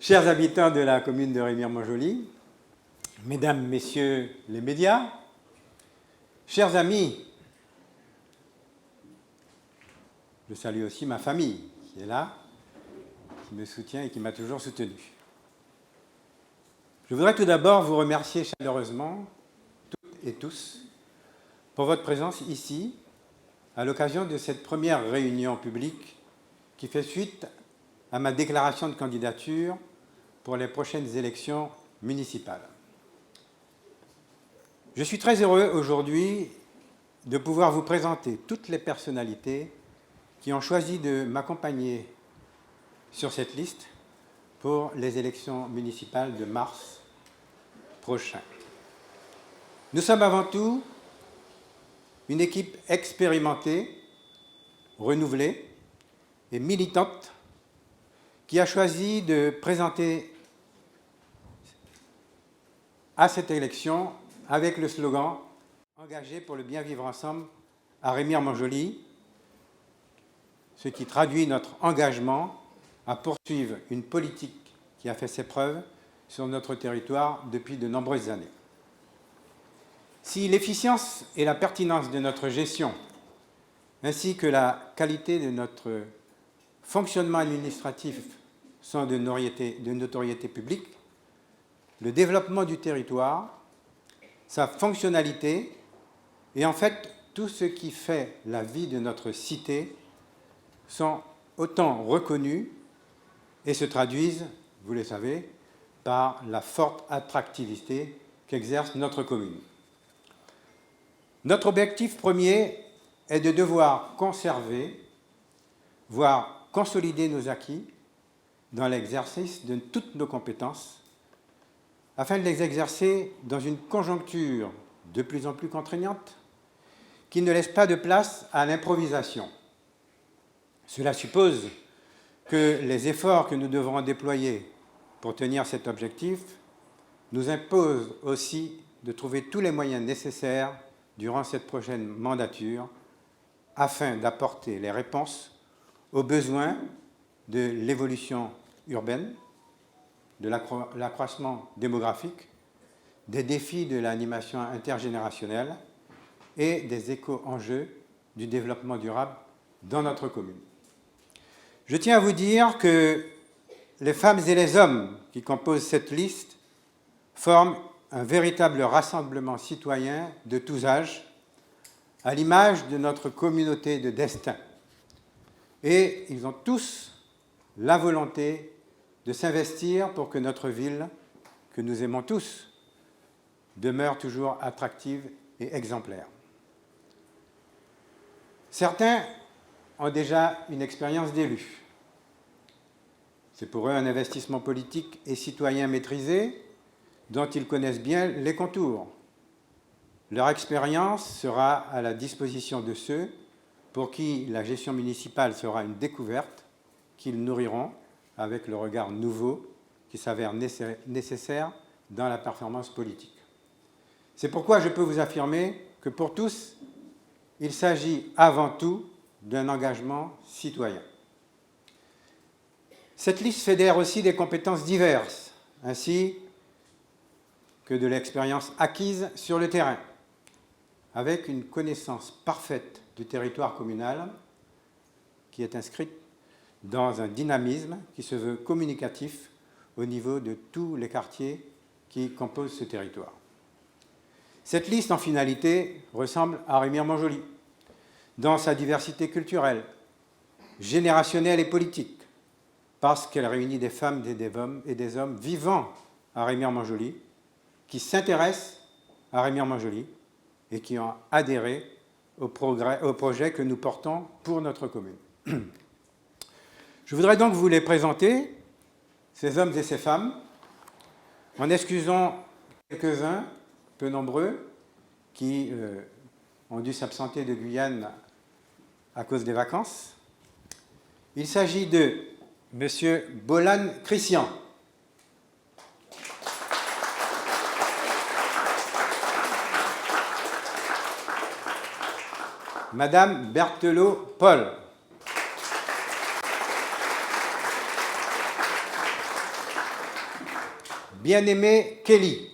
Chers habitants de la commune de Remire-Montjoly, mesdames, messieurs les médias, chers amis, je salue aussi ma famille qui est là, qui me soutient et qui m'a toujours soutenu. Je voudrais tout d'abord vous remercier chaleureusement, toutes et tous, pour votre présence ici, à l'occasion de cette première réunion publique qui fait suite à ma déclaration de candidature pour les prochaines élections municipales. Je suis très heureux aujourd'hui de pouvoir vous présenter toutes les personnalités qui ont choisi de m'accompagner sur cette liste pour les élections municipales de mars prochain. Nous sommes avant tout une équipe expérimentée, renouvelée et militante qui a choisi de présenter à cette élection avec le slogan « Engagé pour le bien vivre ensemble à Remire-Montjoly », ce qui traduit notre engagement à poursuivre une politique qui a fait ses preuves sur notre territoire depuis de nombreuses années. Si l'efficience et la pertinence de notre gestion, ainsi que la qualité de notre fonctionnement administratif sont de notoriété publique, le développement du territoire, sa fonctionnalité et en fait tout ce qui fait la vie de notre cité sont autant reconnus et se traduisent, vous le savez, par la forte attractivité qu'exerce notre commune. Notre objectif premier est de devoir conserver, voire consolider nos acquis dans l'exercice de toutes nos compétences afin de les exercer dans une conjoncture de plus en plus contraignante qui ne laisse pas de place à l'improvisation. Cela suppose que les efforts que nous devrons déployer pour tenir cet objectif nous imposent aussi de trouver tous les moyens nécessaires durant cette prochaine mandature afin d'apporter les réponses aux besoins de l'évolution urbaine, de l'accroissement démographique, des défis de l'animation intergénérationnelle et des éco-enjeux du développement durable dans notre commune. Je tiens à vous dire que les femmes et les hommes qui composent cette liste forment un véritable rassemblement citoyen de tous âges, à l'image de notre communauté de destin. Et ils ont tous la volonté de s'investir pour que notre ville, que nous aimons tous, demeure toujours attractive et exemplaire. Certains ont déjà une expérience d'élu. C'est pour eux un investissement politique et citoyen maîtrisé dont ils connaissent bien les contours. Leur expérience sera à la disposition de ceux pour qui la gestion municipale sera une découverte qu'ils nourriront avec le regard nouveau qui s'avère nécessaire dans la performance politique. C'est pourquoi je peux vous affirmer que pour tous, il s'agit avant tout d'un engagement citoyen. Cette liste fédère aussi des compétences diverses, ainsi que de l'expérience acquise sur le terrain, avec une connaissance parfaite du territoire communal qui est inscrite dans un dynamisme qui se veut communicatif au niveau de tous les quartiers qui composent ce territoire. Cette liste, en finalité, ressemble à Remire-Montjoly, dans sa diversité culturelle, générationnelle et politique, parce qu'elle réunit des femmes et des hommes vivant à Remire-Montjoly, qui s'intéressent à Remire-Montjoly et qui ont adhéré au projet que nous portons pour notre commune. Je voudrais donc vous les présenter, ces hommes et ces femmes, en excusant quelques-uns, peu nombreux, qui ont dû s'absenter de Guyane à cause des vacances. Il s'agit de M. Bolan Christian, Madame Berthelot Paul, Bien-aimé Kelly.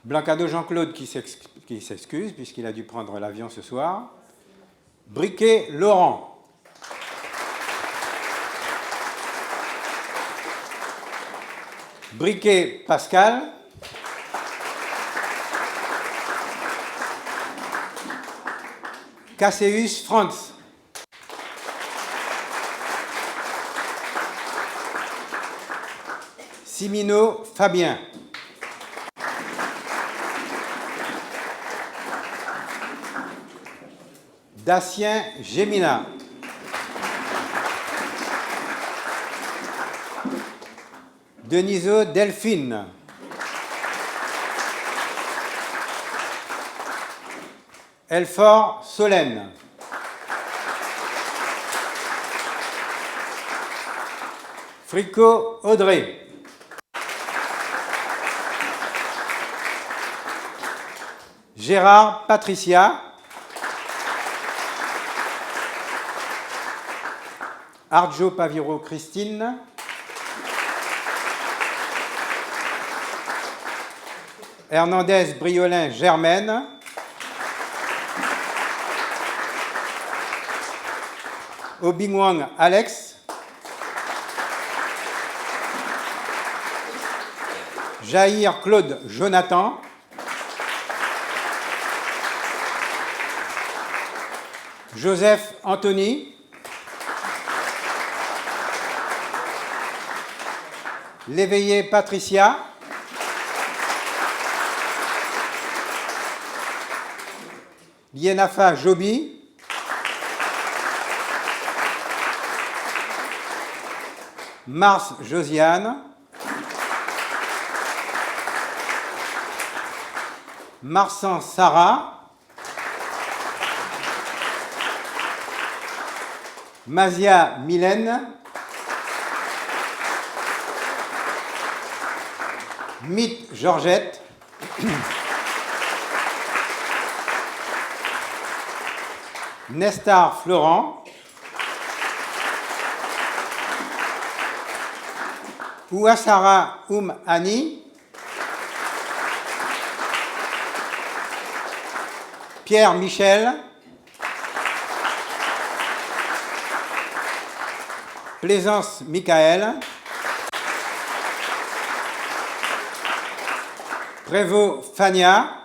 Blancado Jean-Claude qui s'excuse puisqu'il a dû prendre l'avion ce soir. Briquet Laurent. Briquet Pascal. Casseus Franz. Simino Fabien. Dacien Gémina. Deniso Delphine. Elfort Solène. Fricot Audrey. Gérard Patricia. Arjo Paviro Christine. Hernandez Briolin Germaine. Obingwang Alex. Jair Claude Jonathan. Joseph Anthony. L'éveillé Patricia. Lienafa Joby. Mars Josiane. Marsan Sarah. Mazia Mylène. Mythe Georgette. Nestar Florent. Ouassara Annie. Pierre Michel. Plaisance Michael. Prévost Fania.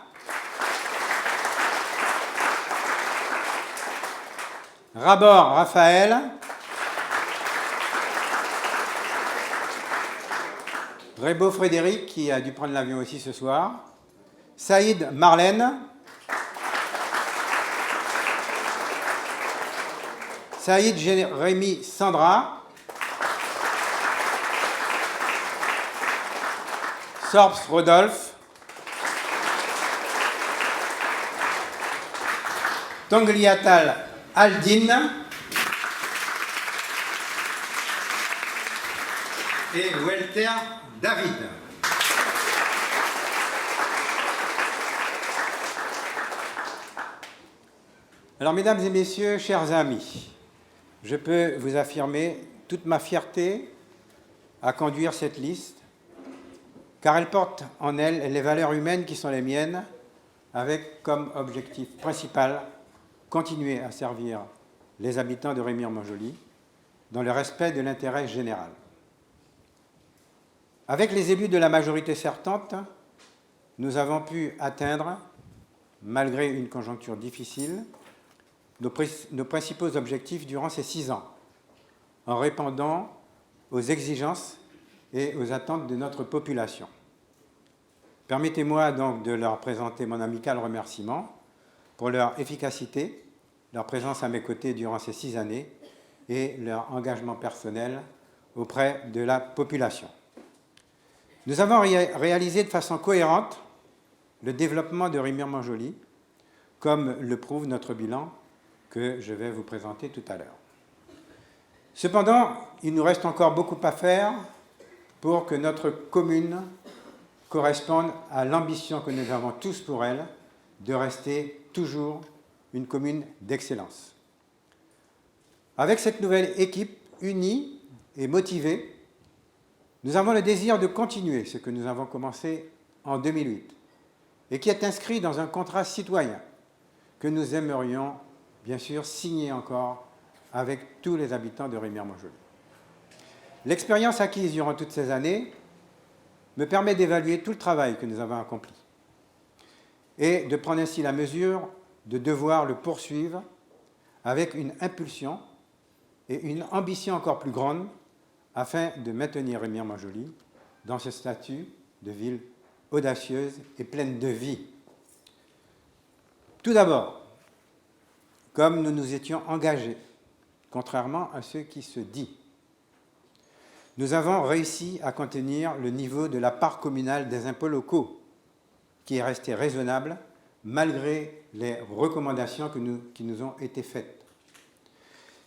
Rabord Raphaël. Rébeau Frédéric, qui a dû prendre l'avion aussi ce soir. Saïd Marlène. Saïd Jérémy Sandra. Sorps Rodolphe. Tongliatal Aldine. Et Welter David. Alors, mesdames et messieurs, chers amis, je peux vous affirmer toute ma fierté à conduire cette liste, car elle porte en elle les valeurs humaines qui sont les miennes, avec comme objectif principal continuer à servir les habitants de Remire-Montjoly dans le respect de l'intérêt général. Avec les élus de la majorité sortante, nous avons pu atteindre, malgré une conjoncture difficile, nos principaux objectifs durant ces 6 ans, en répondant aux exigences et aux attentes de notre population. Permettez-moi donc de leur présenter mon amical remerciement pour leur efficacité, leur présence à mes côtés durant ces 6 années et leur engagement personnel auprès de la population. Nous avons réalisé de façon cohérente le développement de Remire-Montjoly, comme le prouve notre bilan que je vais vous présenter tout à l'heure. Cependant, il nous reste encore beaucoup à faire pour que notre commune corresponde à l'ambition que nous avons tous pour elle de rester toujours une commune d'excellence. Avec cette nouvelle équipe unie et motivée, nous avons le désir de continuer ce que nous avons commencé en 2008 et qui est inscrit dans un contrat citoyen que nous aimerions bien sûr signer encore avec tous les habitants de Remire-Montjoly. L'expérience acquise durant toutes ces années me permet d'évaluer tout le travail que nous avons accompli et de prendre ainsi la mesure de devoir le poursuivre avec une impulsion et une ambition encore plus grande afin de maintenir Remire-Montjoly dans ce statut de ville audacieuse et pleine de vie. Tout d'abord, comme nous nous étions engagés, contrairement à ce qui se dit, nous avons réussi à contenir le niveau de la part communale des impôts locaux, qui est resté raisonnable malgré les recommandations qui nous ont été faites.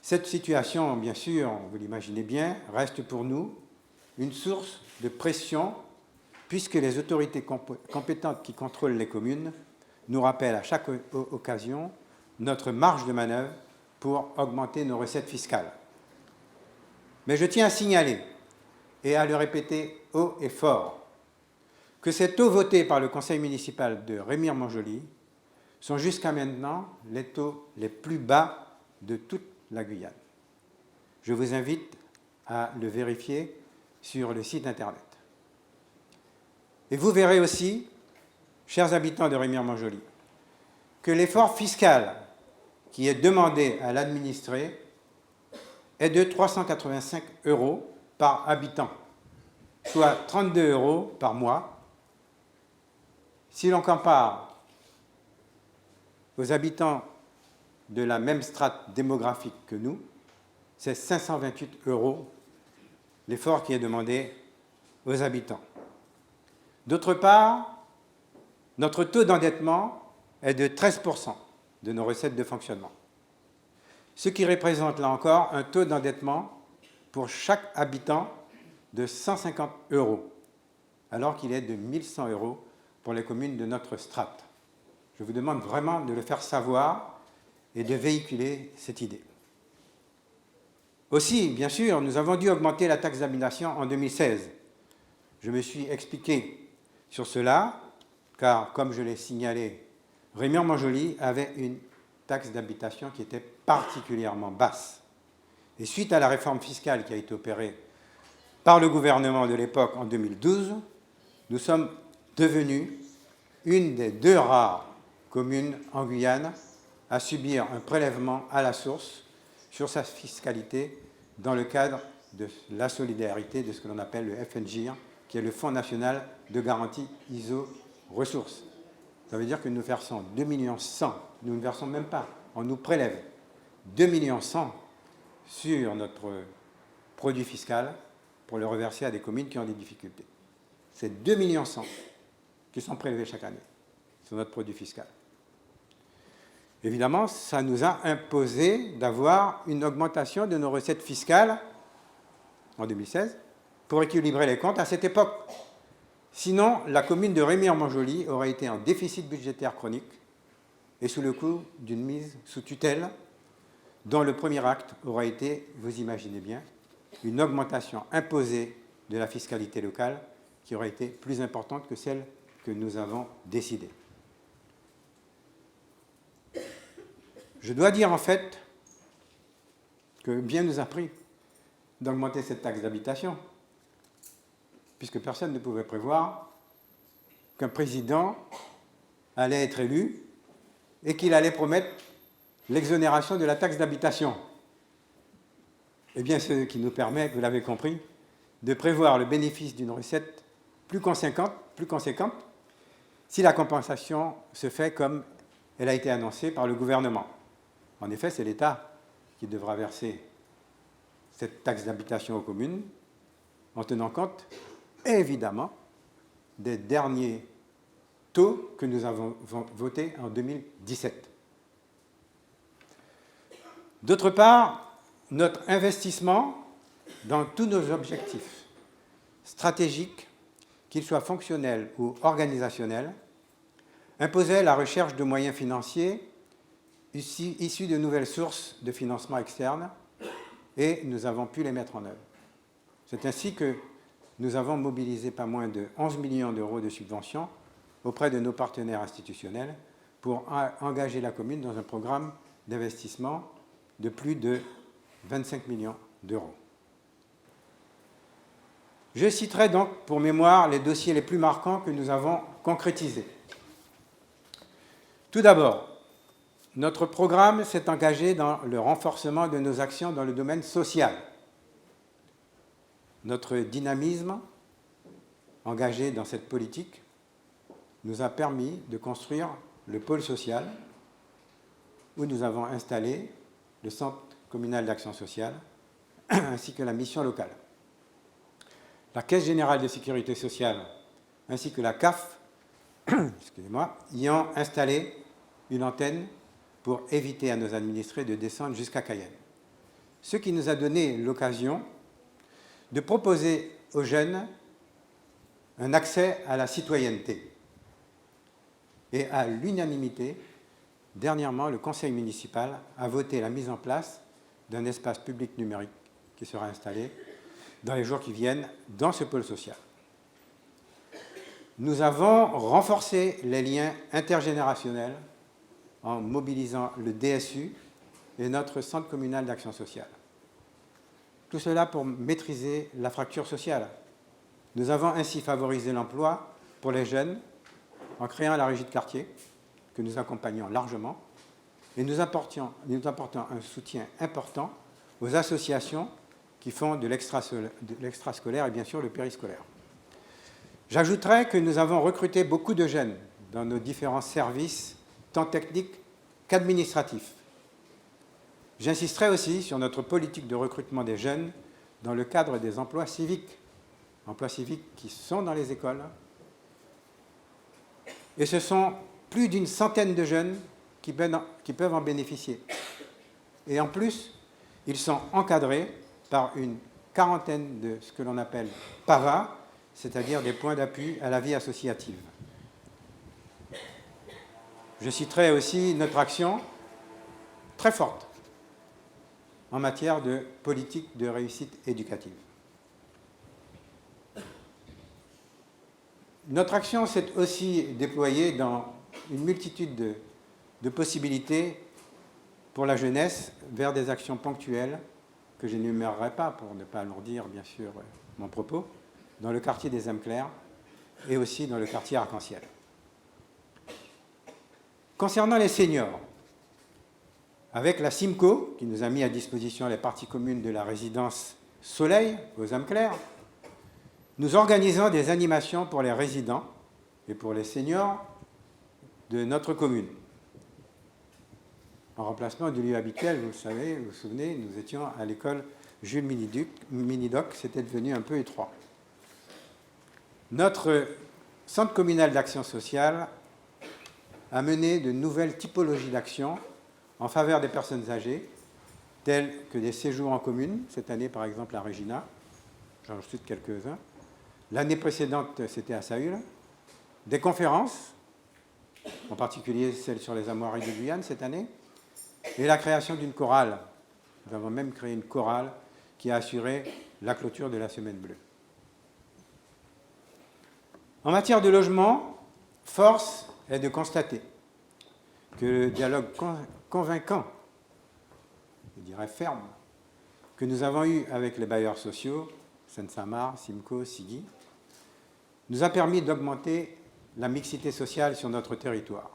Cette situation, bien sûr, vous l'imaginez bien, reste pour nous une source de pression puisque les autorités compétentes qui contrôlent les communes nous rappellent à chaque occasion notre marge de manœuvre pour augmenter nos recettes fiscales. Mais je tiens à signaler et à le répéter haut et fort que ces taux votés par le conseil municipal de Remire-Montjoly sont jusqu'à maintenant les taux les plus bas de toute la Guyane. Je vous invite à le vérifier sur le site internet. Et vous verrez aussi, chers habitants de Remire-Montjoly, que l'effort fiscal qui est demandé à l'administré est de 385 € par habitant, soit 32 € par mois. Si l'on compare aux habitants de la même strate démographique que nous, c'est 528 € l'effort qui est demandé aux habitants. D'autre part, notre taux d'endettement est de 13% de nos recettes de fonctionnement, ce qui représente là encore un taux d'endettement pour chaque habitant de 150 €, alors qu'il est de 1100 € pour les communes de notre strate. Je vous demande vraiment de le faire savoir et de véhiculer cette idée. Aussi, bien sûr, nous avons dû augmenter la taxe d'habitation en 2016. Je me suis expliqué sur cela, car, comme je l'ai signalé, Remire-Montjoly avait une taxe d'habitation qui était particulièrement basse. Et suite à la réforme fiscale qui a été opérée par le gouvernement de l'époque en 2012, nous sommes devenus une des 2 rares communes en Guyane à subir un prélèvement à la source sur sa fiscalité dans le cadre de la solidarité de ce que l'on appelle le FNGIR, qui est le Fonds national de garantie ISO ressources. Ça veut dire que nous versons 2,1 millions, nous ne versons même pas, on nous prélève 2,1 millions sur notre produit fiscal pour le reverser à des communes qui ont des difficultés. C'est 2,1 millions qui sont prélevés chaque année sur notre produit fiscal. Évidemment, ça nous a imposé d'avoir une augmentation de nos recettes fiscales en 2016 pour équilibrer les comptes à cette époque. Sinon, la commune de Remire-Montjoly aurait été en déficit budgétaire chronique et sous le coup d'une mise sous tutelle dont le premier acte aurait été, vous imaginez bien, une augmentation imposée de la fiscalité locale qui aurait été plus importante que celle que nous avons décidée. Je dois dire en fait que bien nous a pris d'augmenter cette taxe d'habitation, puisque personne ne pouvait prévoir qu'un président allait être élu et qu'il allait promettre l'exonération de la taxe d'habitation. Eh bien, ce qui nous permet, vous l'avez compris, de prévoir le bénéfice d'une recette plus conséquente si la compensation se fait comme elle a été annoncée par le gouvernement. En effet, c'est l'État qui devra verser cette taxe d'habitation aux communes en tenant compte, évidemment, des derniers taux que nous avons votés en 2017. D'autre part, notre investissement dans tous nos objectifs stratégiques, qu'ils soient fonctionnels ou organisationnels, imposait la recherche de moyens financiers issus de nouvelles sources de financement externe et nous avons pu les mettre en œuvre. C'est ainsi que nous avons mobilisé pas moins de 11 millions d'euros de subventions auprès de nos partenaires institutionnels pour engager la commune dans un programme d'investissement de plus de 25 millions d'euros. Je citerai donc pour mémoire les dossiers les plus marquants que nous avons concrétisés. Tout d'abord, notre programme s'est engagé dans le renforcement de nos actions dans le domaine social. Notre dynamisme engagé dans cette politique nous a permis de construire le pôle social où nous avons installé le Centre communal d'action sociale ainsi que la mission locale. La Caisse générale de sécurité sociale ainsi que la CAF y ont installé une antenne pour éviter à nos administrés de descendre jusqu'à Cayenne. Ce qui nous a donné l'occasion de proposer aux jeunes un accès à la citoyenneté. Et à l'unanimité, dernièrement, le conseil municipal a voté la mise en place d'un espace public numérique qui sera installé dans les jours qui viennent dans ce pôle social. Nous avons renforcé les liens intergénérationnels en mobilisant le DSU et notre Centre communal d'action sociale. Tout cela pour maîtriser la fracture sociale. Nous avons ainsi favorisé l'emploi pour les jeunes en créant la régie de quartier, que nous accompagnons largement, et nous apportons un soutien important aux associations qui font de l'extrascolaire et bien sûr le périscolaire. J'ajouterai que nous avons recruté beaucoup de jeunes dans nos différents services, tant techniques qu'administratifs. J'insisterai aussi sur notre politique de recrutement des jeunes dans le cadre des emplois civiques qui sont dans les écoles. Et ce sont plus d'une centaine de jeunes qui peuvent en bénéficier. Et en plus, ils sont encadrés par une quarantaine de ce que l'on appelle PAVA, c'est-à-dire des points d'appui à la vie associative. Je citerai aussi notre action très forte en matière de politique de réussite éducative. Notre action s'est aussi déployée dans une multitude de possibilités pour la jeunesse vers des actions ponctuelles que je n'énumérerai pas pour ne pas alourdir, bien sûr, mon propos, dans le quartier des Amclairs et aussi dans le quartier Arc-en-Ciel. Concernant les seniors, avec la CIMCO, qui nous a mis à disposition les parties communes de la résidence Soleil aux Amclairs, nous organisons des animations pour les résidents et pour les seniors de notre commune. En remplacement du lieu habituel, vous le savez, vous vous souvenez, nous étions à l'école Jules Minidoc, c'était devenu un peu étroit. Notre centre communal d'action sociale a mené de nouvelles typologies d'actions en faveur des personnes âgées, telles que des séjours en commune, cette année par exemple à Régina, j'en cite quelques-uns. L'année précédente, c'était à Saül, des conférences, en particulier celle sur les armoiries de Guyane cette année, et la création d'une chorale. Nous avons même créé une chorale qui a assuré la clôture de la Semaine bleue. En matière de logement, force est de constater que le dialogue convaincant, je dirais ferme, que nous avons eu avec les bailleurs sociaux, Seine-Saint-Marc, Simco, Sigui, nous a permis d'augmenter la mixité sociale sur notre territoire,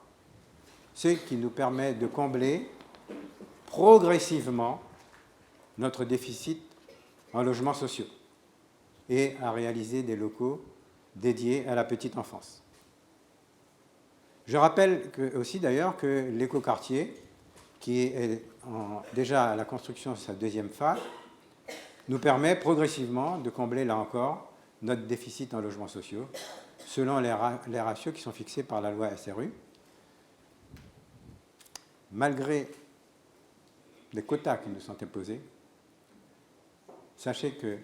ce qui nous permet de combler progressivement notre déficit en logements sociaux et à réaliser des locaux dédiés à la petite enfance. Je rappelle aussi d'ailleurs que l'écoquartier, qui est déjà à la construction de sa deuxième phase, nous permet progressivement de combler, là encore, notre déficit en logements sociaux, selon les ratios qui sont fixés par la loi SRU. Malgré les quotas qui nous sont imposés, sachez que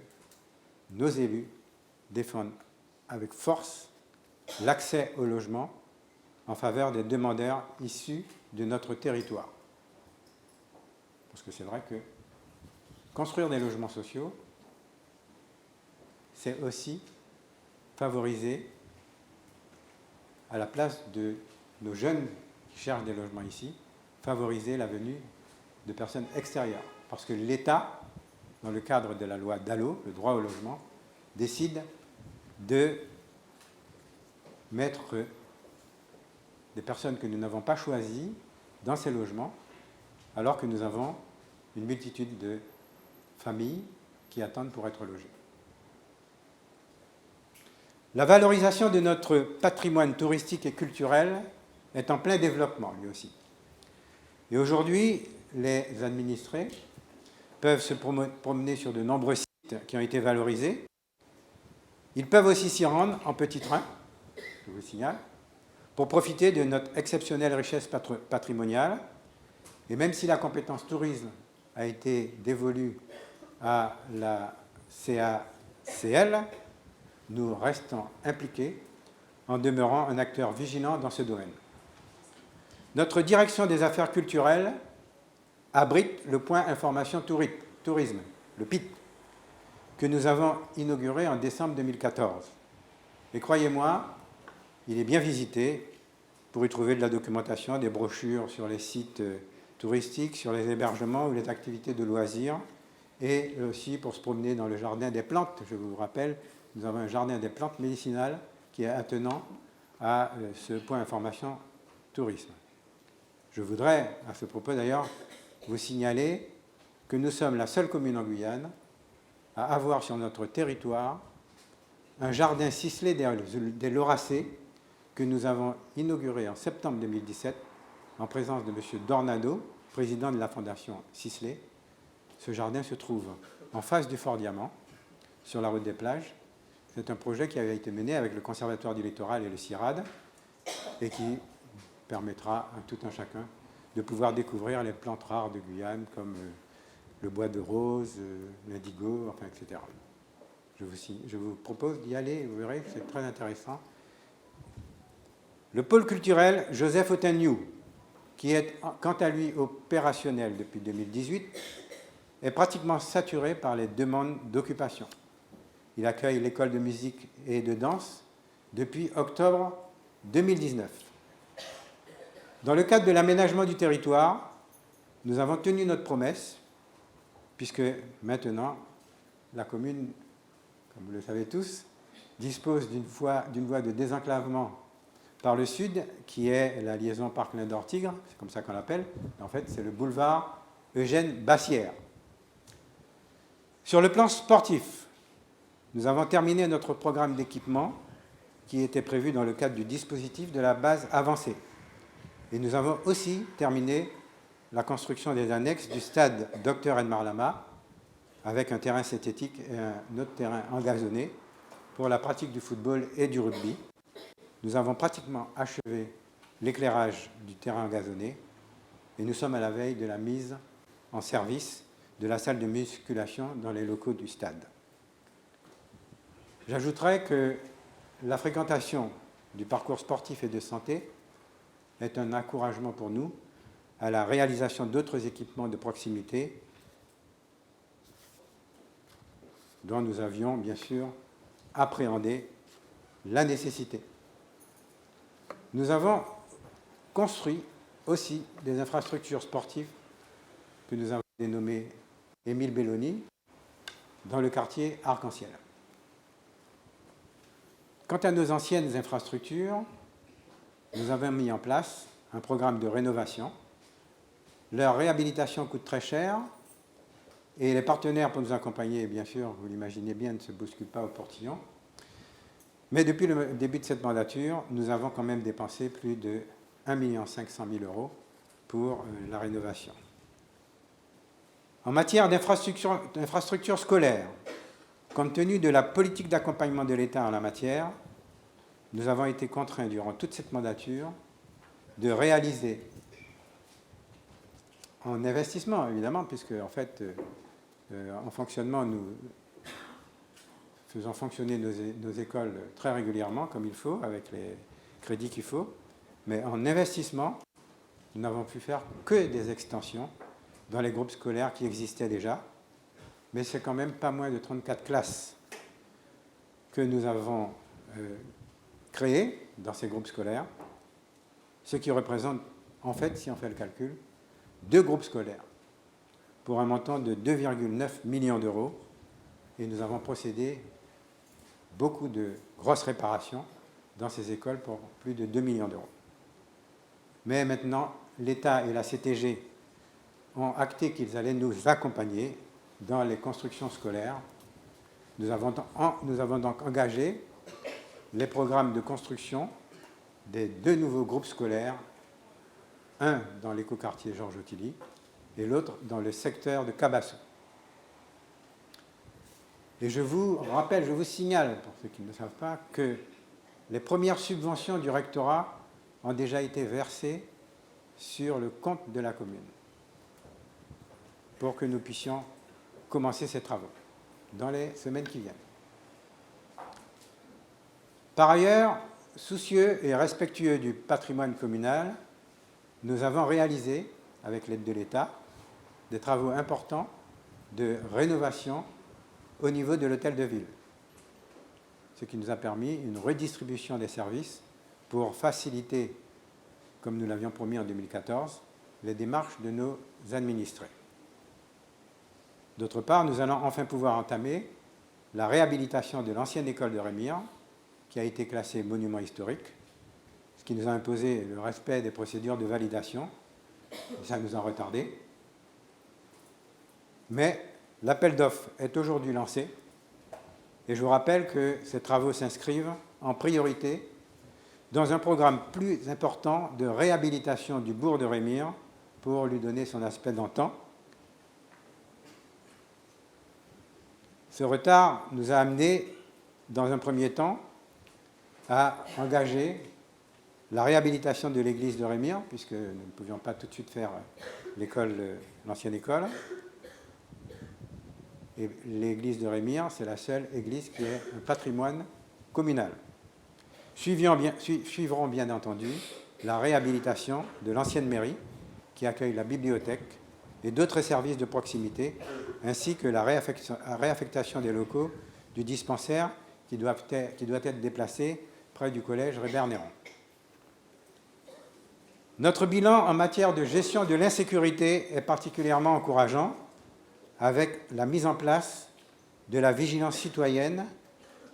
nos élus défendent avec force l'accès au logement en faveur des demandeurs issus de notre territoire. Parce que c'est vrai que construire des logements sociaux, c'est aussi favoriser, à la place de nos jeunes qui cherchent des logements ici, favoriser la venue de personnes extérieures. Parce que l'État, dans le cadre de la loi DALO, le droit au logement, décide de mettre des personnes que nous n'avons pas choisies dans ces logements, alors que nous avons une multitude de familles qui attendent pour être logées. La valorisation de notre patrimoine touristique et culturel est en plein développement, lui aussi. Et aujourd'hui, les administrés peuvent se promener sur de nombreux sites qui ont été valorisés. Ils peuvent aussi s'y rendre en petit train, je vous signale, pour profiter de notre exceptionnelle richesse patrimoniale. Et même si la compétence tourisme a été dévolue à la CACL, nous restons impliqués en demeurant un acteur vigilant dans ce domaine. Notre direction des affaires culturelles abrite le point information tourisme, le PIT, que nous avons inauguré en décembre 2014. Et croyez-moi, il est bien visité pour y trouver de la documentation, des brochures sur les sites touristiques, sur les hébergements ou les activités de loisirs, et aussi pour se promener dans le jardin des plantes. Je vous rappelle, nous avons un jardin des plantes médicinales qui est attenant à ce point information tourisme. Je voudrais, à ce propos d'ailleurs, vous signaler que nous sommes la seule commune en Guyane à avoir sur notre territoire un jardin ciselé des Lauracées que nous avons inauguré en septembre 2017 en présence de M. Dornado, président de la Fondation Ciselé. Ce jardin se trouve en face du Fort Diamant, sur la route des plages. C'est un projet qui avait été mené avec le Conservatoire du Littoral et le CIRAD et qui permettra à tout un chacun de pouvoir découvrir les plantes rares de Guyane comme le bois de rose, l'indigo, enfin, etc. Je vous propose d'y aller, vous verrez, c'est très intéressant. Le pôle culturel Joseph Otagnou, qui est quant à lui opérationnel depuis 2018, est pratiquement saturé par les demandes d'occupation. Il accueille l'école de musique et de danse depuis octobre 2019. Dans le cadre de l'aménagement du territoire, nous avons tenu notre promesse, puisque maintenant, la commune, comme vous le savez tous, dispose d'une voie de désenclavement par le sud, qui est la liaison Parc-Lindor-Tigre, c'est comme ça qu'on l'appelle. En fait, c'est le boulevard Eugène Bassière. Sur le plan sportif, nous avons terminé notre programme d'équipement qui était prévu dans le cadre du dispositif de la base avancée. Et nous avons aussi terminé la construction des annexes du stade Dr Edmar Lama avec un terrain synthétique et un autre terrain engazonné pour la pratique du football et du rugby. Nous avons pratiquement achevé l'éclairage du terrain engazonné et nous sommes à la veille de la mise en service de la salle de musculation dans les locaux du stade. J'ajouterai que la fréquentation du parcours sportif et de santé est un encouragement pour nous à la réalisation d'autres équipements de proximité dont nous avions bien sûr appréhendé la nécessité. Nous avons construit aussi des infrastructures sportives que nous avons dénommées Émile Belloni dans le quartier Arc-en-Ciel. Quant à nos anciennes infrastructures, nous avons mis en place un programme de rénovation. Leur réhabilitation coûte très cher et les partenaires pour nous accompagner, bien sûr, vous l'imaginez bien, ne se bousculent pas au portillon. Mais depuis le début de cette mandature, nous avons quand même dépensé plus de 1 500 000 € pour la rénovation. En matière d'infrastructures scolaires, compte tenu de la politique d'accompagnement de l'État en la matière, nous avons été contraints durant toute cette mandature de réaliser, en investissement évidemment, puisque en fait, en fonctionnement, nous faisons fonctionner nos écoles très régulièrement, comme il faut, avec les crédits qu'il faut, mais en investissement, nous n'avons pu faire que des extensions dans les groupes scolaires qui existaient déjà, mais c'est quand même pas moins de 34 classes que nous avons créées dans ces groupes scolaires, ce qui représente, en fait, si on fait le calcul, 2 groupes scolaires pour un montant de 2,9 millions d'euros. Et nous avons procédé beaucoup de grosses réparations dans ces écoles pour plus de 2 millions d'euros. Mais maintenant, l'État et la CTG ont acté qu'ils allaient nous accompagner dans les constructions scolaires. Nous avons donc engagé les programmes de construction des 2 nouveaux groupes scolaires, un dans l'écoquartier Georges Ottilie et l'autre dans le secteur de Cabasso. Et je vous rappelle, je vous signale, pour ceux qui ne le savent pas, que les premières subventions du rectorat ont déjà été versées sur le compte de la commune pour que nous puissions commencer ces travaux dans les semaines qui viennent. Par ailleurs, soucieux et respectueux du patrimoine communal, nous avons réalisé, avec l'aide de l'État, des travaux importants de rénovation au niveau de l'hôtel de ville, ce qui nous a permis une redistribution des services pour faciliter, comme nous l'avions promis en 2014, les démarches de nos administrés. D'autre part, nous allons enfin pouvoir entamer la réhabilitation de l'ancienne école de Rémire, qui a été classée monument historique, ce qui nous a imposé le respect des procédures de validation. Ça nous a retardé. Mais l'appel d'offres est aujourd'hui lancé et je vous rappelle que ces travaux s'inscrivent en priorité dans un programme plus important de réhabilitation du bourg de Rémire pour lui donner son aspect d'antan. Ce retard nous a amené, dans un premier temps, à engager la réhabilitation de l'église de Rémire, puisque nous ne pouvions pas tout de suite faire l'ancienne école. Et l'église de Rémire, c'est la seule église qui est un patrimoine communal. Suivront bien entendu la réhabilitation de l'ancienne mairie, qui accueille la bibliothèque et d'autres services de proximité, ainsi que la réaffectation des locaux du dispensaire qui doit être déplacé près du collège Rébert-Néron. Notre bilan en matière de gestion de l'insécurité est particulièrement encourageant, avec la mise en place de la vigilance citoyenne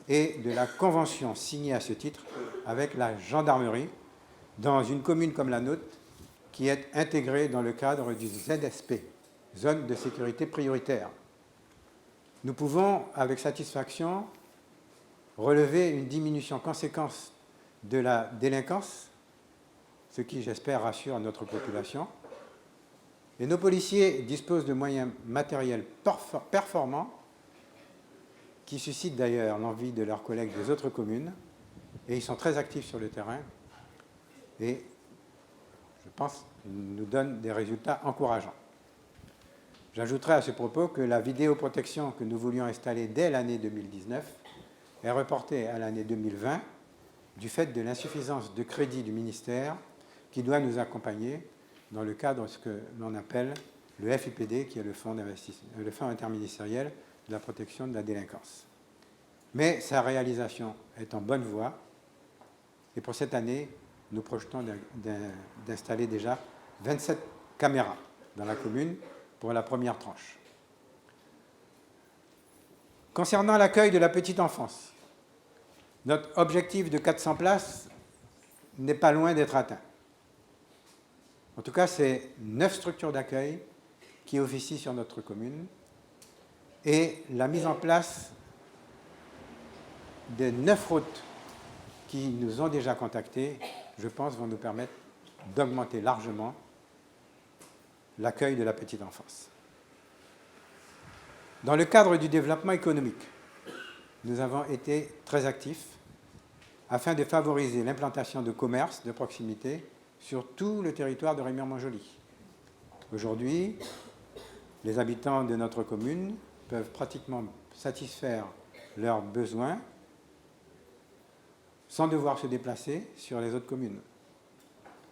et de la convention signée à ce titre avec la gendarmerie dans une commune comme la nôtre qui est intégrée dans le cadre du ZSP, zone de sécurité prioritaire. Nous pouvons, avec satisfaction, relever une diminution conséquente de la délinquance, ce qui, j'espère, rassure notre population. Et nos policiers disposent de moyens matériels performants qui suscitent d'ailleurs l'envie de leurs collègues des autres communes et ils sont très actifs sur le terrain et je pense qu'ils nous donnent des résultats encourageants. J'ajouterai à ce propos que la vidéoprotection que nous voulions installer dès l'année 2019 est reportée à l'année 2020 du fait de l'insuffisance de crédit du ministère qui doit nous accompagner dans le cadre de ce que l'on appelle le FIPD, qui est le Fonds interministériel de la protection de la délinquance. Mais sa réalisation est en bonne voie, et pour cette année, nous projetons d'installer déjà 27 caméras dans la commune pour la première tranche. Concernant l'accueil de la petite enfance, notre objectif de 400 places n'est pas loin d'être atteint. En tout cas, c'est 9 structures d'accueil qui officient sur notre commune et la mise en place des 9 routes qui nous ont déjà contactés, je pense, vont nous permettre d'augmenter largement l'accueil de la petite enfance. Dans le cadre du développement économique, nous avons été très actifs afin de favoriser l'implantation de commerces de proximité sur tout le territoire de Rémire-Montjoly. Aujourd'hui, les habitants de notre commune peuvent pratiquement satisfaire leurs besoins sans devoir se déplacer sur les autres communes,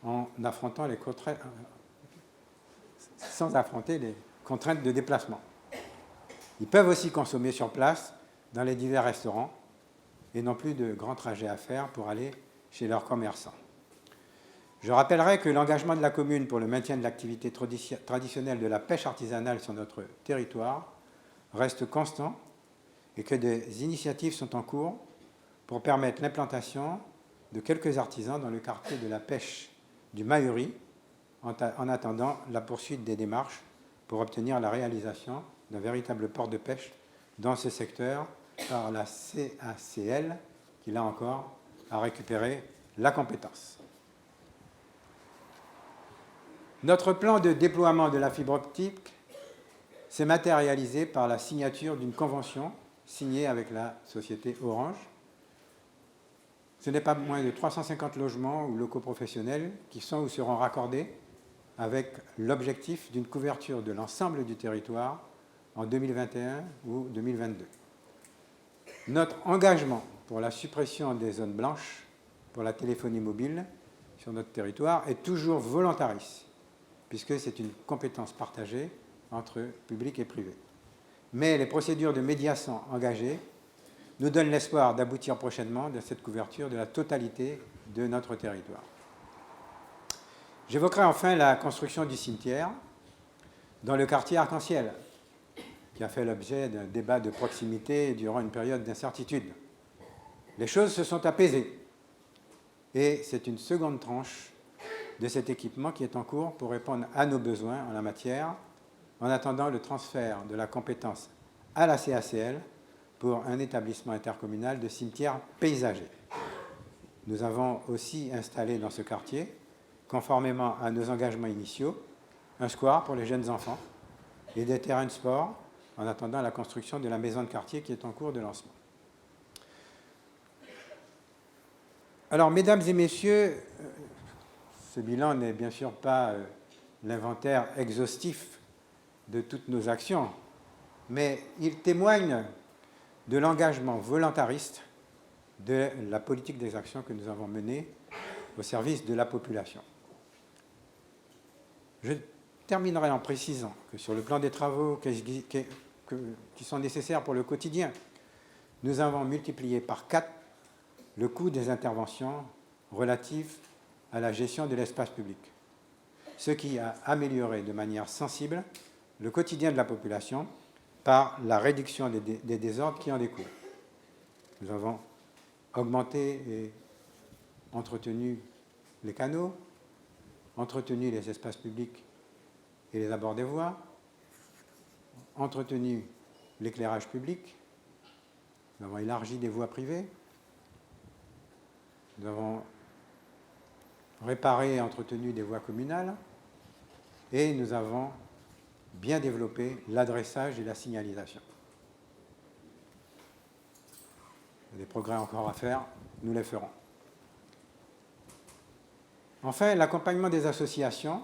sans affronter les contraintes de déplacement. Ils peuvent aussi consommer sur place dans les divers restaurants et n'ont plus de grands trajets à faire pour aller chez leurs commerçants. Je rappellerai que l'engagement de la commune pour le maintien de l'activité traditionnelle de la pêche artisanale sur notre territoire reste constant et que des initiatives sont en cours pour permettre l'implantation de quelques artisans dans le quartier de la pêche du Mahuri, en attendant la poursuite des démarches pour obtenir la réalisation d'un véritable port de pêche dans ce secteur par la CACL, qui là encore a récupéré la compétence. Notre plan de déploiement de la fibre optique s'est matérialisé par la signature d'une convention signée avec la société Orange. Ce n'est pas moins de 350 logements ou locaux professionnels qui sont ou seront raccordés avec l'objectif d'une couverture de l'ensemble du territoire en 2021 ou 2022. Notre engagement pour la suppression des zones blanches pour la téléphonie mobile sur notre territoire est toujours volontariste, puisque c'est une compétence partagée entre public et privé. Mais les procédures de médiation engagées nous donnent l'espoir d'aboutir prochainement à cette couverture de la totalité de notre territoire. J'évoquerai enfin la construction du cimetière dans le quartier Arc-en-Ciel, qui a fait l'objet d'un débat de proximité durant une période d'incertitude. Les choses se sont apaisées et c'est une seconde tranche de cet équipement qui est en cours pour répondre à nos besoins en la matière, en attendant le transfert de la compétence à la CACL pour un établissement intercommunal de cimetières paysagers. Nous avons aussi installé dans ce quartier, conformément à nos engagements initiaux, un square pour les jeunes enfants et des terrains de sport en attendant la construction de la maison de quartier qui est en cours de lancement. Alors, mesdames et messieurs, ce bilan n'est bien sûr pas l'inventaire exhaustif de toutes nos actions, mais il témoigne de l'engagement volontariste de la politique des actions que nous avons menée au service de la population. Je terminerai en précisant que sur le plan des travaux qui sont nécessaires pour le quotidien, nous avons multiplié par 4 le coût des interventions relatives à la gestion de l'espace public, ce qui a amélioré de manière sensible le quotidien de la population par la réduction des désordres qui en découlent. Nous avons augmenté et entretenu les canaux, entretenu les espaces publics et les abords des voies, entretenu l'éclairage public, nous avons élargi des voies privées, nous avons réparé et entretenu des voies communales et nous avons bien développé l'adressage et la signalisation. Il y a des progrès encore à faire, nous les ferons. Enfin, l'accompagnement des associations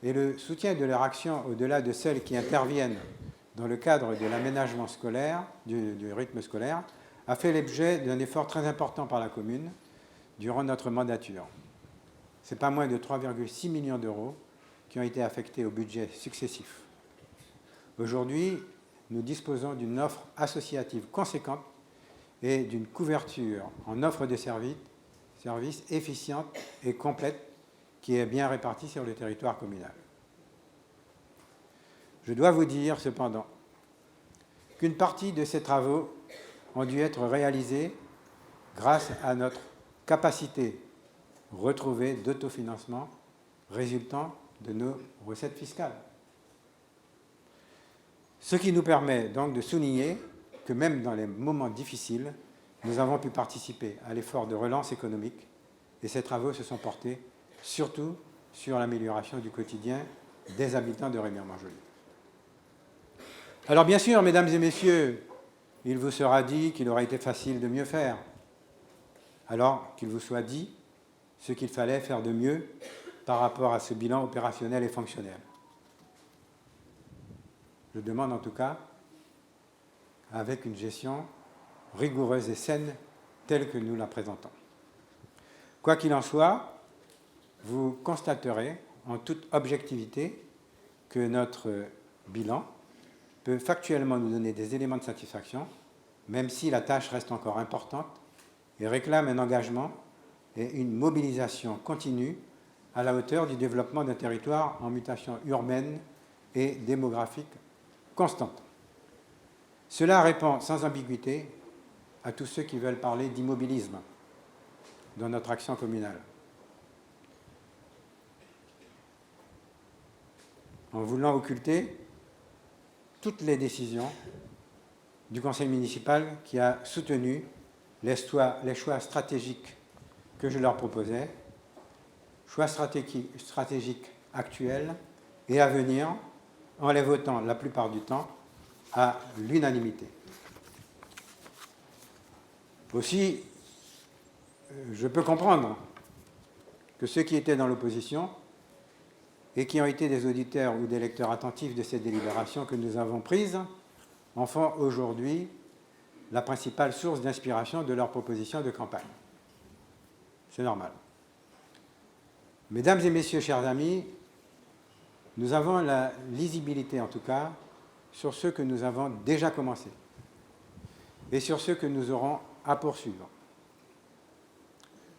et le soutien de leur action au-delà de celles qui interviennent dans le cadre de l'aménagement scolaire, du rythme scolaire, a fait l'objet d'un effort très important par la commune durant notre mandature. Ce n'est pas moins de 3,6 millions d'euros qui ont été affectés au budget successif. Aujourd'hui, nous disposons d'une offre associative conséquente et d'une couverture en offre de services efficiente et complète qui est bien répartie sur le territoire communal. Je dois vous dire cependant qu'une partie de ces travaux ont dû être réalisés grâce à notre capacité retrouvée d'autofinancement résultant de nos recettes fiscales. Ce qui nous permet donc de souligner que même dans les moments difficiles, nous avons pu participer à l'effort de relance économique et ces travaux se sont portés surtout sur l'amélioration du quotidien des habitants de Remire-Montjoly. Alors bien sûr, mesdames et messieurs, il vous sera dit qu'il aurait été facile de mieux faire. Alors qu'il vous soit dit ce qu'il fallait faire de mieux par rapport à ce bilan opérationnel et fonctionnel. Je demande en tout cas, avec une gestion rigoureuse et saine telle que nous la présentons. Quoi qu'il en soit, vous constaterez en toute objectivité que notre bilan peut factuellement nous donner des éléments de satisfaction, même si la tâche reste encore importante et réclame un engagement et une mobilisation continue à la hauteur du développement d'un territoire en mutation urbaine et démographique constante. Cela répond sans ambiguïté à tous ceux qui veulent parler d'immobilisme dans notre action communale. En voulant occulter toutes les décisions du conseil municipal qui a soutenu les choix stratégiques que je leur proposais, choix stratégiques actuels et à venir, en les votant la plupart du temps à l'unanimité. Aussi, je peux comprendre que ceux qui étaient dans l'opposition et qui ont été des auditeurs ou des lecteurs attentifs de ces délibérations que nous avons prises en font aujourd'hui la principale source d'inspiration de leurs propositions de campagne. C'est normal. Mesdames et messieurs, chers amis, nous avons la lisibilité, en tout cas, sur ce que nous avons déjà commencé et sur ce que nous aurons à poursuivre.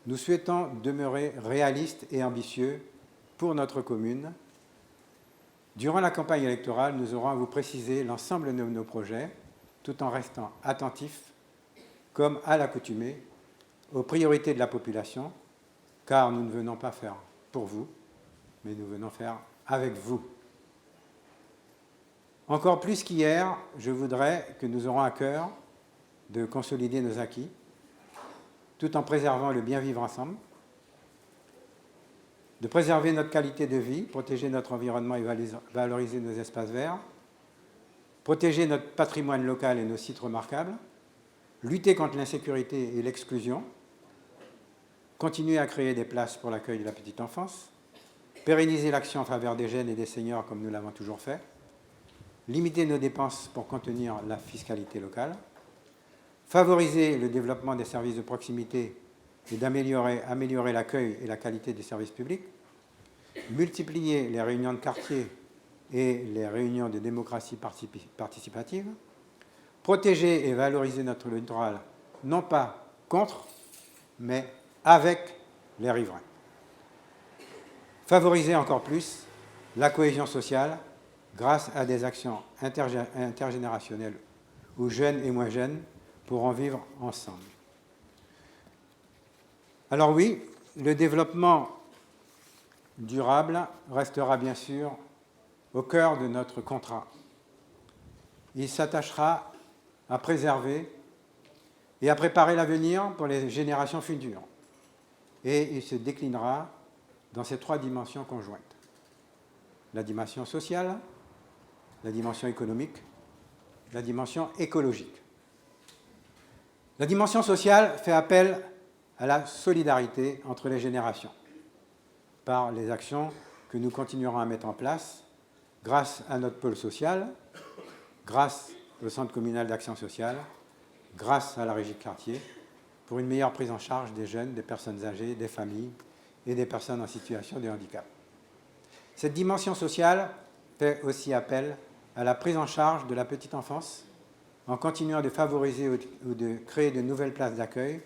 Nous souhaitons demeurer réalistes et ambitieux pour notre commune. Durant la campagne électorale, nous aurons à vous préciser l'ensemble de nos projets, tout en restant attentifs, comme à l'accoutumée, aux priorités de la population, car nous ne venons pas faire pour vous, mais nous venons faire avec vous. Encore plus qu'hier, je voudrais que nous aurons à cœur de consolider nos acquis, tout en préservant le bien vivre ensemble, de préserver notre qualité de vie, protéger notre environnement et valoriser nos espaces verts, protéger notre patrimoine local et nos sites remarquables, lutter contre l'insécurité et l'exclusion, continuer à créer des places pour l'accueil de la petite enfance, pérenniser l'action en faveur des jeunes et des seniors comme nous l'avons toujours fait, limiter nos dépenses pour contenir la fiscalité locale, favoriser le développement des services de proximité et améliorer l'accueil et la qualité des services publics, multiplier les réunions de quartier et les réunions de démocratie participative, protéger et valoriser notre littoral, non pas contre, mais avec les riverains. Favoriser encore plus la cohésion sociale grâce à des actions intergénérationnelles où jeunes et moins jeunes pourront vivre ensemble. Alors oui, le développement durable restera bien sûr au cœur de notre contrat. Il s'attachera à préserver et à préparer l'avenir pour les générations futures. Et il se déclinera dans ces trois dimensions conjointes. La dimension sociale, la dimension économique, la dimension écologique. La dimension sociale fait appel à la solidarité entre les générations par les actions que nous continuerons à mettre en place grâce à notre pôle social, grâce au Centre communal d'action sociale, grâce à la régie de quartier, pour une meilleure prise en charge des jeunes, des personnes âgées, des familles et des personnes en situation de handicap. Cette dimension sociale fait aussi appel à la prise en charge de la petite enfance en continuant de favoriser ou de créer de nouvelles places d'accueil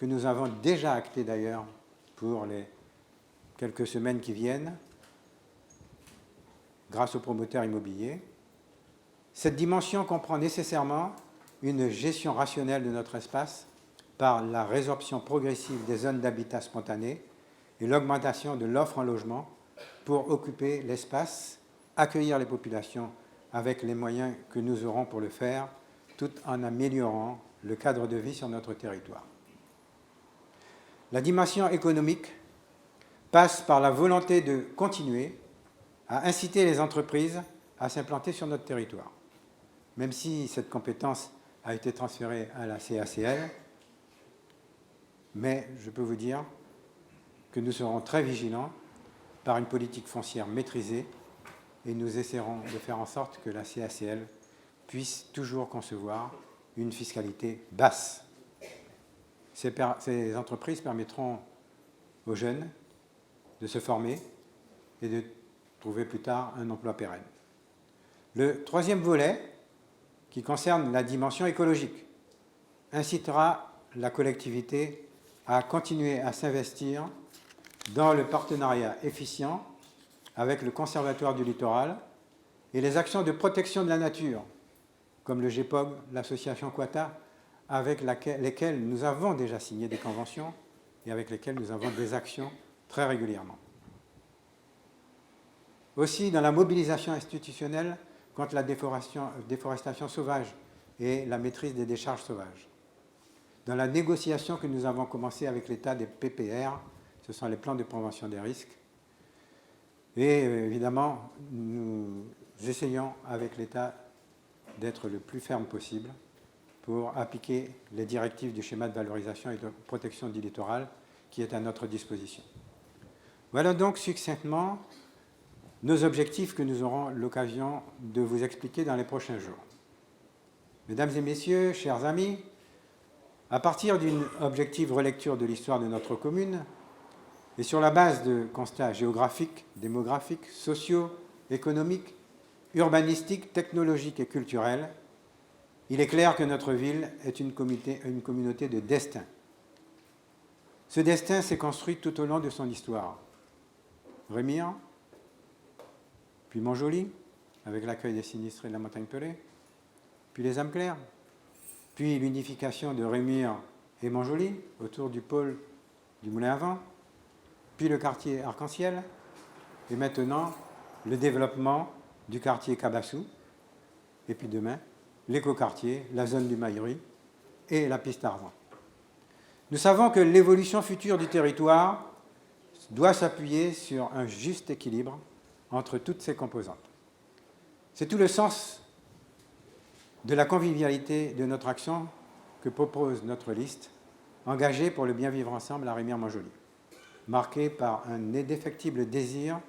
que nous avons déjà actées d'ailleurs pour les quelques semaines qui viennent grâce aux promoteurs immobiliers. Cette dimension comprend nécessairement une gestion rationnelle de notre espace par la résorption progressive des zones d'habitat spontané et l'augmentation de l'offre en logement pour occuper l'espace, accueillir les populations avec les moyens que nous aurons pour le faire, tout en améliorant le cadre de vie sur notre territoire. La dimension économique passe par la volonté de continuer à inciter les entreprises à s'implanter sur notre territoire. Même si cette compétence a été transférée à la CACL, mais je peux vous dire que nous serons très vigilants par une politique foncière maîtrisée et nous essaierons de faire en sorte que la CACL puisse toujours concevoir une fiscalité basse. Ces entreprises permettront aux jeunes de se former et de trouver plus tard un emploi pérenne. Le troisième volet qui concerne la dimension écologique, incitera la collectivité à continuer à s'investir dans le partenariat efficient avec le Conservatoire du littoral et les actions de protection de la nature, comme le GEPOG, l'association Quata, avec lesquelles nous avons déjà signé des conventions et avec lesquelles nous avons des actions très régulièrement. Aussi, dans la mobilisation institutionnelle contre la déforestation sauvage et la maîtrise des décharges sauvages. Dans la négociation que nous avons commencée avec l'État des PPR, ce sont les plans de prévention des risques. Et évidemment, nous essayons avec l'État d'être le plus ferme possible pour appliquer les directives du schéma de valorisation et de protection du littoral qui est à notre disposition. Voilà donc succinctement nos objectifs que nous aurons l'occasion de vous expliquer dans les prochains jours. Mesdames et messieurs, chers amis, à partir d'une objective relecture de l'histoire de notre commune et sur la base de constats géographiques, démographiques, sociaux, économiques, urbanistiques, technologiques et culturels, il est clair que notre ville est une communauté de destin. Ce destin s'est construit tout au long de son histoire. Rémire, puis Montjoly, avec l'accueil des sinistrés de la montagne Pelée, puis les âmes claires, puis l'unification de Rémire et Montjoly autour du pôle du Moulin à Vent, puis le quartier Arc-en-Ciel, et maintenant le développement du quartier Cabassou, et puis demain, l'écoquartier, la zone du Maillery et la piste Arvent. Nous savons que l'évolution future du territoire doit s'appuyer sur un juste équilibre entre toutes ces composantes. C'est tout le sens de la convivialité de notre action que propose notre liste, engagée pour le bien vivre ensemble à Rémire-Montjoly, marquée par un indéfectible désir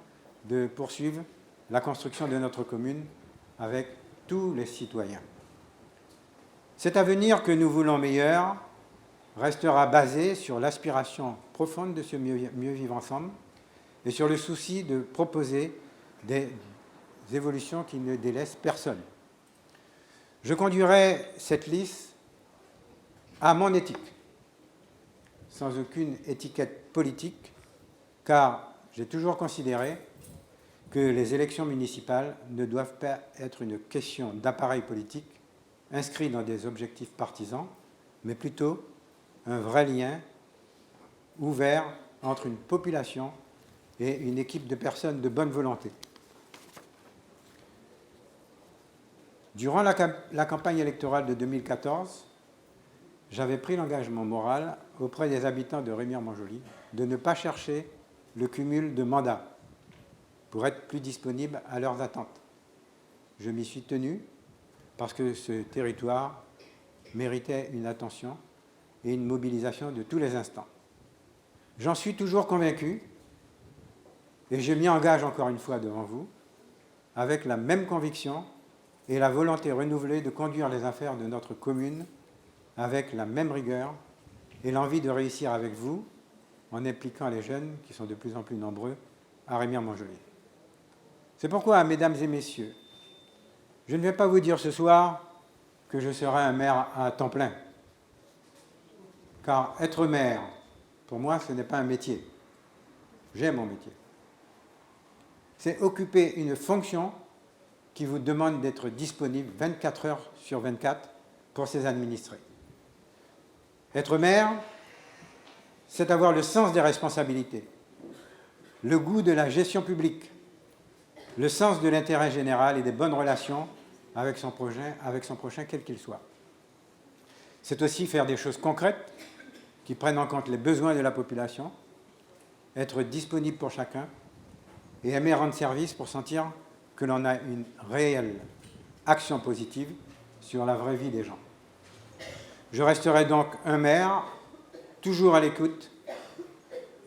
de poursuivre la construction de notre commune avec tous les citoyens. Cet avenir que nous voulons meilleur restera basé sur l'aspiration profonde de ce mieux vivre ensemble et sur le souci de proposer des évolutions qui ne délaissent personne. Je conduirai cette liste à mon éthique, sans aucune étiquette politique, car j'ai toujours considéré que les élections municipales ne doivent pas être une question d'appareil politique inscrit dans des objectifs partisans, mais plutôt un vrai lien ouvert entre une population et une équipe de personnes de bonne volonté. Durant la campagne électorale de 2014, j'avais pris l'engagement moral auprès des habitants de Rémire-Montjoly de ne pas chercher le cumul de mandats pour être plus disponible à leurs attentes. Je m'y suis tenu parce que ce territoire méritait une attention et une mobilisation de tous les instants. J'en suis toujours convaincu et je m'y engage encore une fois devant vous avec la même conviction et la volonté renouvelée de conduire les affaires de notre commune avec la même rigueur et l'envie de réussir avec vous en impliquant les jeunes qui sont de plus en plus nombreux à Rémire-Montjoly. C'est pourquoi, mesdames et messieurs, je ne vais pas vous dire ce soir que je serai un maire à temps plein. Car être maire, pour moi, ce n'est pas un métier. J'aime mon métier. C'est occuper une fonction qui vous demande d'être disponible 24 heures sur 24 pour ses administrés. Être maire, c'est avoir le sens des responsabilités, le goût de la gestion publique, le sens de l'intérêt général et des bonnes relations avec son prochain, quel qu'il soit. C'est aussi faire des choses concrètes qui prennent en compte les besoins de la population, être disponible pour chacun et aimer rendre service pour sentir que l'on a une réelle action positive sur la vraie vie des gens. Je resterai donc un maire, toujours à l'écoute,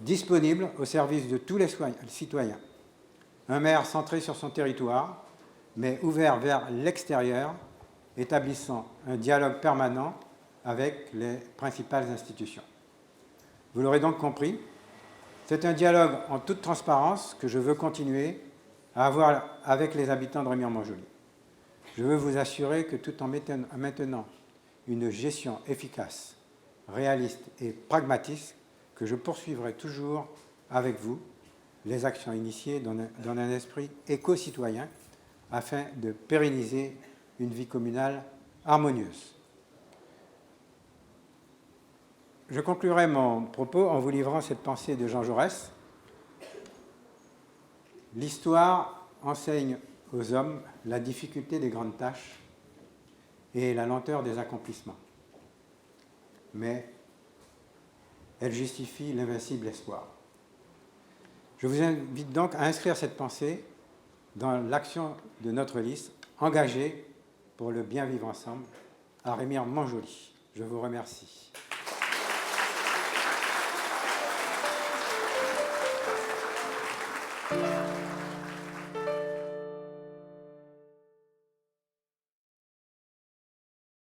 disponible au service de tous les citoyens. Un maire centré sur son territoire, mais ouvert vers l'extérieur, établissant un dialogue permanent avec les principales institutions. Vous l'aurez donc compris, c'est un dialogue en toute transparence que je veux continuer à avoir avec les habitants de Rémire-Montjoly. Je veux vous assurer que tout en maintenant une gestion efficace, réaliste et pragmatique, que je poursuivrai toujours avec vous les actions initiées dans un esprit éco-citoyen afin de pérenniser une vie communale harmonieuse. Je conclurai mon propos en vous livrant cette pensée de Jean Jaurès. L'histoire enseigne aux hommes la difficulté des grandes tâches et la lenteur des accomplissements. Mais elle justifie l'invincible espoir. Je vous invite donc à inscrire cette pensée dans l'action de notre liste engagée pour le bien vivre ensemble à Remire-Montjoly. Je vous remercie.